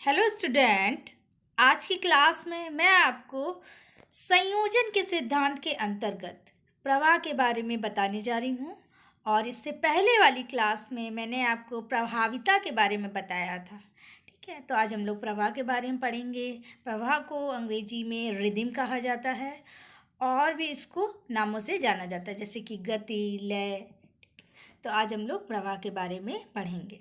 Hello student. आज की class में मैं आपको संयोजन के सिद्धांत के अंतर्गत प्रवाह के बारे में बताने जा रही हूँ। और इससे पहले वाली क्लास में मैंने आपको प्रभाविता के बारे में बताया था। ठीक है, तो आज हम लोग प्रवाह के बारे में पढ़ेंगे। प्रवाह को अंग्रेजी में रिदम कहा जाता है और भी इसको नामों से जाना जाता है, जैसे कि गति, लय। तो आज हम लोग प्रवाह के बारे में पढ़ेंगे।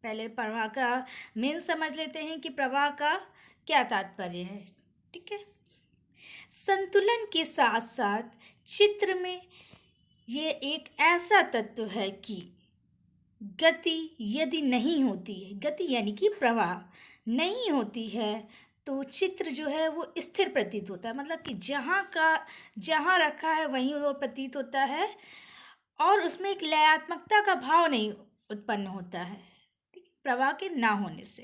पहले प्रवाह का मेन समझ लेते हैं कि प्रवाह का क्या तात्पर्य है। ठीक है, संतुलन के साथ साथ चित्र में ये एक ऐसा तत्व है कि गति यदि नहीं होती है, गति यानी कि प्रवाह नहीं होती है, तो चित्र जो है वो स्थिर प्रतीत होता है। मतलब कि जहाँ रखा है वहीं वो प्रतीत होता है और उसमें एक लयात्मकता का भाव नहीं उत्पन्न होता है प्रवाह के ना होने से।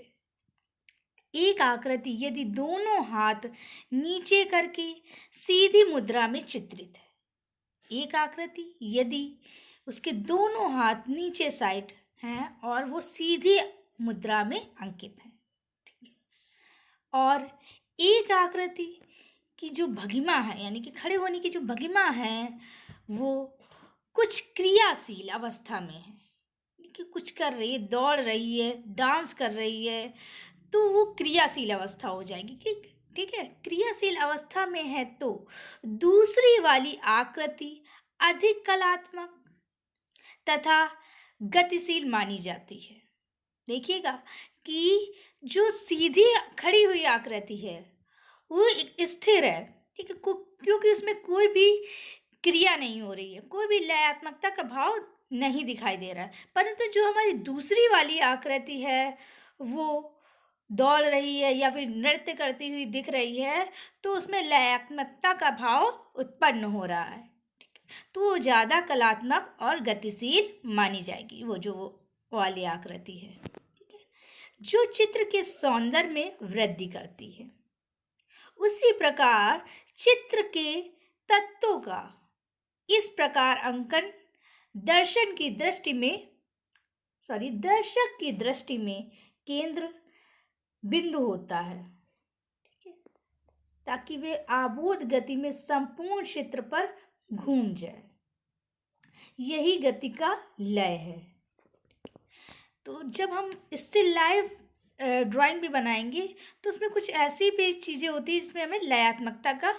एक आकृति यदि दोनों हाथ नीचे करके सीधी मुद्रा में चित्रित है, एक आकृति यदि उसके दोनों हाथ नीचे साइड हैं और वो सीधी मुद्रा में अंकित है, ठीक है। और एक आकृति की जो भंगिमा है, यानी कि खड़े होने की जो भंगिमा है, वो कुछ क्रियाशील अवस्था में है कि कुछ कर रही है, दौड़ रही है, डांस कर रही है, तो वो क्रियाशील अवस्था हो जाएगी। ठीक है, क्रियाशील अवस्था में है तो दूसरी वाली आकृति अधिक कलात्मक तथा गतिशील मानी जाती है। देखिएगा कि जो सीधी खड़ी हुई आकृति है वो स्थिर है, ठीक है, क्योंकि उसमें कोई भी क्रिया नहीं हो रही है, कोई भी लयात्मकता का भाव नहीं दिखाई दे रहा है। परंतु जो हमारी दूसरी वाली आकृति है वो दौड़ रही है या फिर नृत्य करती हुई दिख रही है, तो उसमें लयात्मकता का भाव उत्पन्न हो रहा है, तो वो ज़्यादा कलात्मक और गतिशील मानी जाएगी, वो जो वाली आकृति है, ठीक है, जो चित्र के सौंदर्य में वृद्धि करती है। उसी प्रकार चित्र के तत्वों का इस प्रकार अंकन दर्शक की दृष्टि में केंद्र बिंदु होता है, ठीक है, ताकि वे आबोध गति में संपूर्ण क्षेत्र पर घूम जाए। यही गति का लय है। तो जब हम स्टिल लाइफ ड्राइंग भी बनाएंगे तो उसमें कुछ ऐसी भी चीज़ें होती है जिसमें हमें लयात्मकता का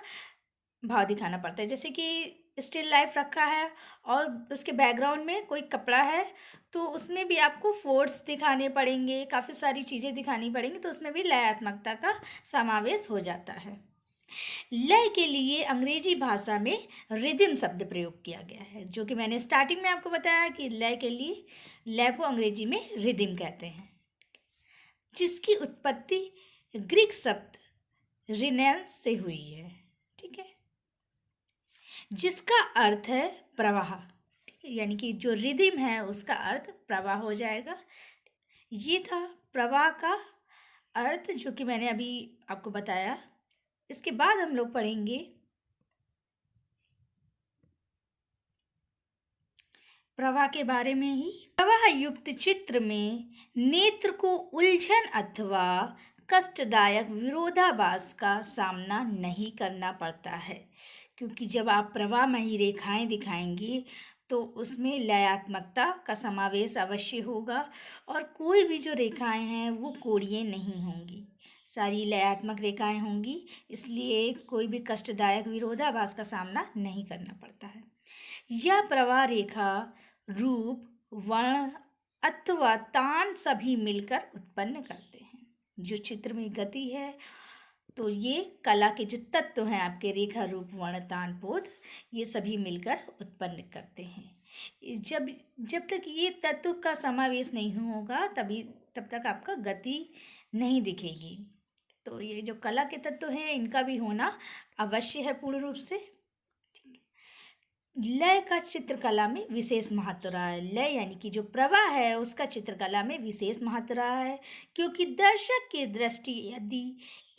भाव दिखाना पड़ता है। जैसे कि स्टिल लाइफ रखा है और उसके बैकग्राउंड में कोई कपड़ा है, तो उसमें भी आपको फोर्स दिखाने पड़ेंगे, काफ़ी सारी चीज़ें दिखानी पड़ेंगी, तो उसमें भी लयात्मकता का समावेश हो जाता है। लय के लिए अंग्रेजी भाषा में रिदम शब्द प्रयोग किया गया है, जो कि मैंने स्टार्टिंग में आपको बताया कि लय के लिए लय को अंग्रेजी में रिदम कहते हैं, जिसकी उत्पत्ति ग्रीक शब्द रिनेंस से हुई है, ठीक है, जिसका अर्थ है प्रवाह। ठीक है, यानी कि जो रिदम है उसका अर्थ प्रवाह हो जाएगा। ये था प्रवाह का अर्थ, जो कि मैंने अभी आपको बताया। इसके बाद हम लोग पढ़ेंगे प्रवाह के बारे में ही। प्रवाह युक्त चित्र में नेत्र को उलझन अथवा कष्टदायक विरोधाभास का सामना नहीं करना पड़ता है, क्योंकि जब आप प्रवाहमयी रेखाएं दिखाएंगे तो उसमें लयात्मकता का समावेश अवश्य होगा और कोई भी जो रेखाएं हैं वो कोणीय नहीं होंगी, सारी लयात्मक रेखाएं होंगी, इसलिए कोई भी कष्टदायक विरोधाभास का सामना नहीं करना पड़ता है। यह प्रवाह रेखा रूप, वर्ण अथवा तान सभी मिलकर उत्पन्न करते हैं। जो चित्र में गति है तो ये कला के जो तत्व हैं आपके रेखा, रूप, वर्ण, तान, बोध, ये सभी मिलकर उत्पन्न करते हैं। जब तक ये तत्व का समावेश नहीं होगा तब तक आपका गति नहीं दिखेगी। तो ये जो कला के तत्व हैं इनका भी होना अवश्य है पूर्ण रूप से। लय का चित्रकला में विशेष महत्व रहा है। लय यानी कि जो प्रवाह है उसका चित्रकला में विशेष महत्व रहा है, क्योंकि दर्शक की दृष्टि यदि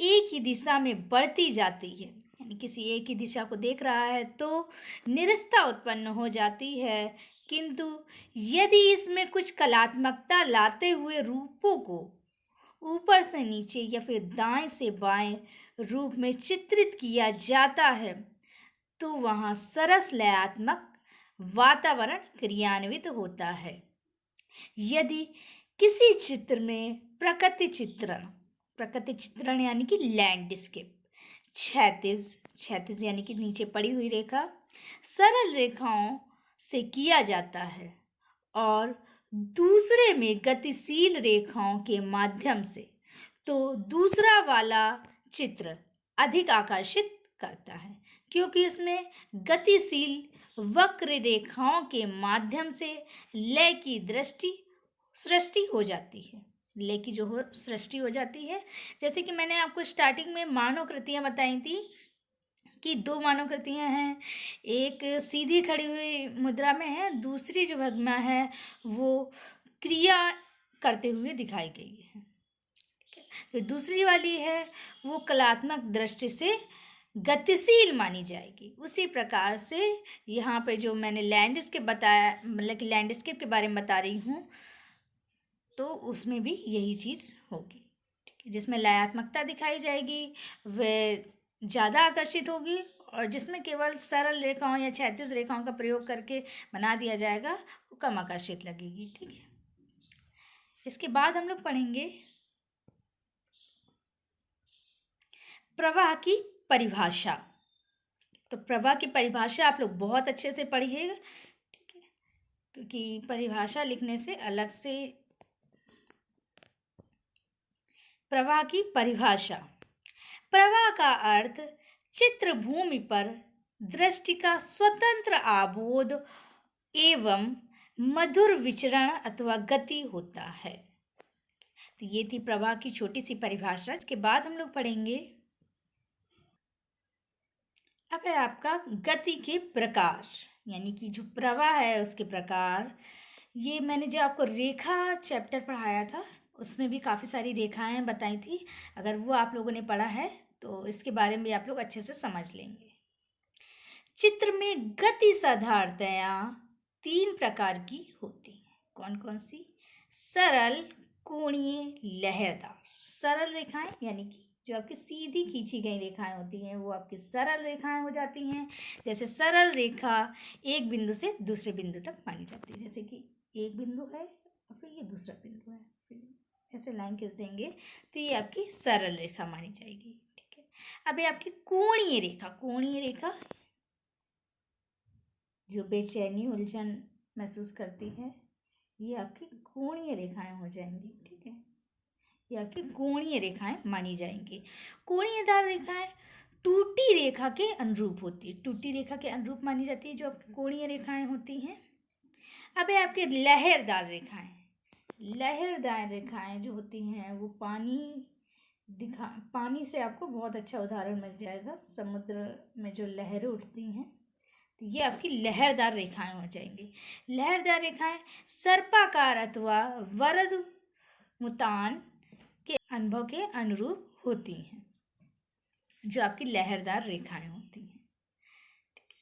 एक ही दिशा में बढ़ती जाती है, यानी किसी एक ही दिशा को देख रहा है, तो निरस्ता उत्पन्न हो जाती है। किंतु यदि इसमें कुछ कलात्मकता लाते हुए रूपों को ऊपर से नीचे या फिर दाएं से बाएं रूप में चित्रित किया जाता है तो वहाँ सरस लयात्मक वातावरण क्रियान्वित होता है। यदि किसी चित्र में प्रकृति चित्रण यानी कि लैंडस्केप, क्षैतिज यानी कि नीचे पड़ी हुई रेखा सरल रेखाओं से किया जाता है और दूसरे में गतिशील रेखाओं के माध्यम से, तो दूसरा वाला चित्र अधिक आकर्षित करता है क्योंकि इसमें गतिशील वक्र रेखाओं के माध्यम से लय की सृष्टि हो जाती है। लय की जो सृष्टि हो जाती है, जैसे कि मैंने आपको स्टार्टिंग में मानवकृतियाँ बताई थी कि 2 मानवकृतियाँ हैं, एक सीधी खड़ी हुई मुद्रा में है, दूसरी जो भंगिमा है वो क्रिया करते हुए दिखाई गई है। जो दूसरी वाली है वो कलात्मक दृष्टि से गतिशील मानी जाएगी। उसी प्रकार से यहाँ पे जो मैंने लैंडस्केप बताया, मतलब कि लैंडस्केप के बारे में बता रही हूँ, तो उसमें भी यही चीज़ होगी, ठीक है। जिसमें लयात्मकता दिखाई जाएगी वह ज़्यादा आकर्षित होगी और जिसमें केवल सरल रेखाओं या क्षैतिज रेखाओं का प्रयोग करके बना दिया जाएगा वो कम आकर्षित लगेगी, ठीक है। इसके बाद हम लोग पढ़ेंगे प्रवाह की परिभाषा। तो प्रवाह की परिभाषा आप लोग बहुत अच्छे से पढ़िएगा, ठीक है, क्योंकि परिभाषा लिखने से अलग से प्रवाह की परिभाषा। प्रवाह का अर्थ चित्र भूमि पर दृष्टि का स्वतंत्र आबोध एवं मधुर विचरण अथवा गति होता है। तो ये थी प्रवाह की छोटी सी परिभाषा। इसके बाद हम लोग पढ़ेंगे अब है आपका गति के प्रकार, यानी कि जो प्रवाह है उसके प्रकार। ये मैंने जो आपको रेखा चैप्टर पढ़ाया था उसमें भी काफ़ी सारी रेखाएं बताई थी। अगर वो आप लोगों ने पढ़ा है तो इसके बारे में आप लोग अच्छे से समझ लेंगे। चित्र में गति साधारणतया 3 प्रकार की होती है। कौन कौन सी? सरल, कोणीय, लहरदार। सरल रेखाएं यानी कि जो आपकी सीधी खींची गई रेखाएं होती हैं वो आपकी सरल रेखाएं हो जाती हैं। जैसे सरल रेखा एक बिंदु से दूसरे बिंदु तक मानी जाती है, जैसे कि एक बिंदु है और फिर ये दूसरा बिंदु है, फिर ऐसे लाइन खींच देंगे तो ये आपकी सरल रेखा मानी जाएगी, ठीक है। अब ये आपकी कोणीय रेखा जो बेचैनी उलझन महसूस करती है ये आपकी कोणीय रेखाएं हो जाएंगी, ठीक है। ये आपकी कोणीय रेखाएं मानी जाएंगी। कोणीयदार रेखाएं टूटी रेखा के अनुरूप होती है, टूटी रेखा के अनुरूप मानी जाती है जो आपकी कोणीय रेखाएं होती हैं। अब है आपके लहरदार रेखाएं जो होती हैं वो पानी से आपको बहुत अच्छा उदाहरण मिल जाएगा। समुद्र में जो लहरें उठती हैं तो ये आपकी लहरदार रेखाएं हो जाएंगी। लहरदार रेखाएं सर्पाकार अथवा वरद मुतान के अनुभव के अनुरूप होती हैं, जो आपकी लहरदार रेखाएं होती हैं, ठीक है।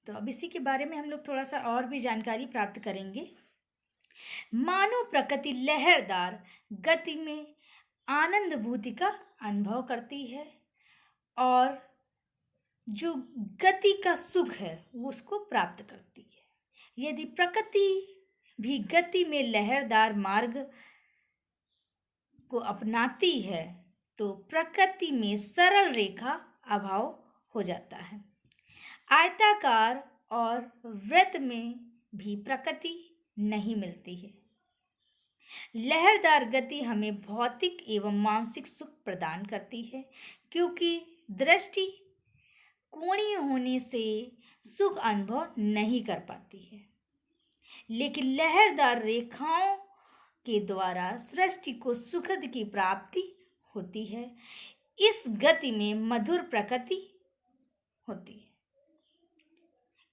तो अब इसी के बारे में हम लोग थोड़ा सा और भी जानकारी प्राप्त करेंगे। मानव प्रकृति लहरदार गति में आनंद भूति का अनुभव करती है और जो गति का सुख है वो उसको प्राप्त करती है। यदि प्रकृति भी गति में लहरदार मार्ग को अपनाती है तो प्रकृति में सरल रेखा अभाव हो जाता है। आयताकार और वृत्त में भी प्रकृति नहीं मिलती है। लहरदार गति हमें भौतिक एवं मानसिक सुख प्रदान करती है क्योंकि दृष्टि कोणीय होने से सुख अनुभव नहीं कर पाती है, लेकिन लहरदार रेखाओं के द्वारा सृष्टि को सुखद की प्राप्ति होती है। इस गति में मधुर प्रकृति होती है,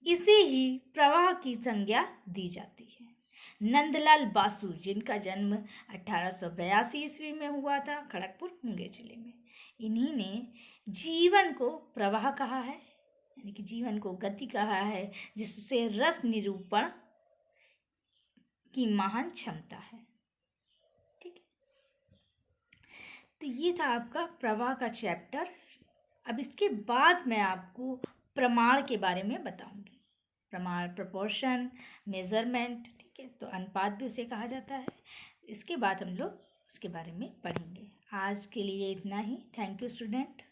इसे ही प्रवाह की संज्ञा दी जाती है। नंदलाल बासु, जिनका जन्म 1882 ईस्वी में हुआ था खड़गपुर मुंगेर जिले में, इन्हीं ने जीवन को प्रवाह कहा है, यानी कि जीवन को गति कहा है, जिससे रस निरूपण की महान क्षमता है, ठीक है। तो ये था आपका प्रवाह का चैप्टर। अब इसके बाद मैं आपको प्रमाण के बारे में बताऊंगी। प्रमाण प्रोपोर्शन, मेजरमेंट, ठीक है, तो अनुपात भी उसे कहा जाता है। इसके बाद हम लोग उसके बारे में पढ़ेंगे। आज के लिए इतना ही। Thank you student.